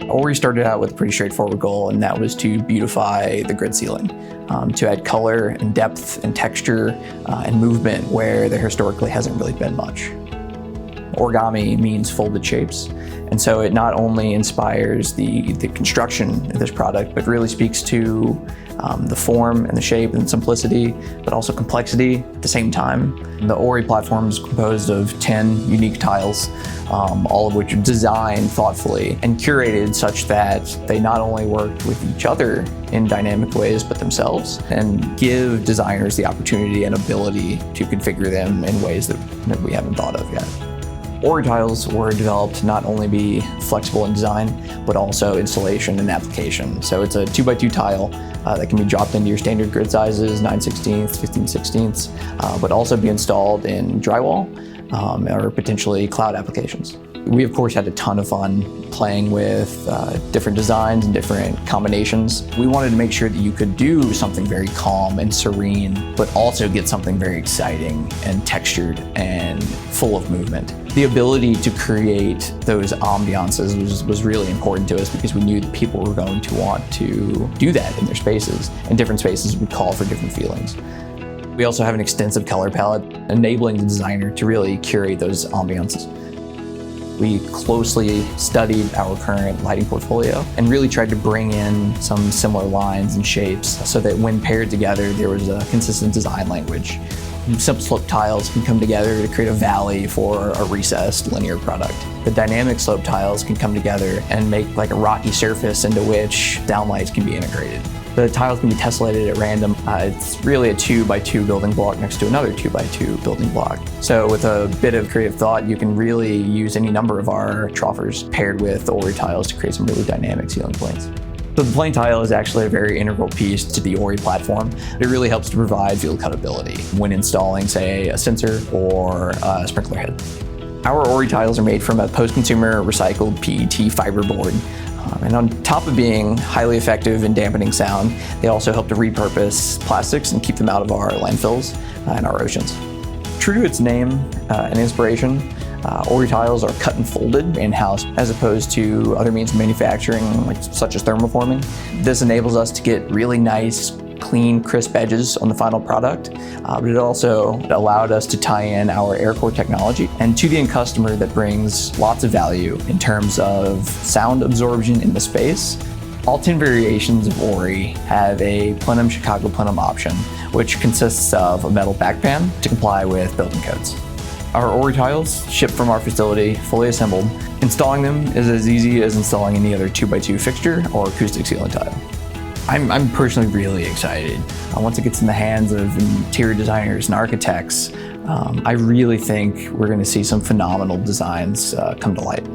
Ori started out with a pretty straightforward goal, and that was to beautify the grid ceiling, to add color and depth and texture and movement where there historically hasn't really been much. Origami means folded shapes, and so it not only inspires the construction of this product, but really speaks to the form and the shape and simplicity, but also complexity at the same time. The Ori platform is composed of 10 unique tiles, all of which are designed thoughtfully and curated such that they not only work with each other in dynamic ways, but themselves, and give designers the opportunity and ability to configure them in ways that we haven't thought of yet. Ori tiles were developed to not only be flexible in design, but also installation and application. So it's a 2x2 tile that can be dropped into your standard grid sizes, 9/16, 15/16, but also be installed in drywall or potentially cloud applications. We, of course, had a ton of fun playing with different designs and different combinations. We wanted to make sure that you could do something very calm and serene, but also get something very exciting and textured and full of movement. The ability to create those ambiances was really important to us because we knew that people were going to want to do that in their spaces, and different spaces would call for different feelings. We also have an extensive color palette, enabling the designer to really curate those ambiances. We closely studied our current lighting portfolio and really tried to bring in some similar lines and shapes so that when paired together, there was a consistent design language. Simple slope tiles can come together to create a valley for a recessed linear product. The dynamic slope tiles can come together and make like a rocky surface into which downlights can be integrated. The tiles can be tessellated at random. It's really a 2x2 building block next to another 2x2 building block. So with a bit of creative thought, you can really use any number of our troffers paired with the Ori tiles to create some really dynamic ceiling planes. So the plane tile is actually a very integral piece to the Ori platform. It really helps to provide field cuttability when installing, say, a sensor or a sprinkler head. Our Ori tiles are made from a post-consumer recycled PET fiberboard. And on top of being highly effective in dampening sound, they also help to repurpose plastics and keep them out of our landfills and our oceans. True to its name and inspiration, Ori tiles are cut and folded in-house as opposed to other means of manufacturing, such as thermoforming. This enables us to get really nice, clean, crisp edges on the final product, but it also allowed us to tie in our air core technology and to the end customer that brings lots of value in terms of sound absorption in the space. All 10 variations of Ori have a plenum Chicago plenum option, which consists of a metal backpan to comply with building codes. Our Ori tiles ship from our facility fully assembled. Installing them is as easy as installing any other 2x2 fixture or acoustic ceiling tile. I'm personally really excited. Once it gets in the hands of interior designers and architects, I really think we're going to see some phenomenal designs come to light.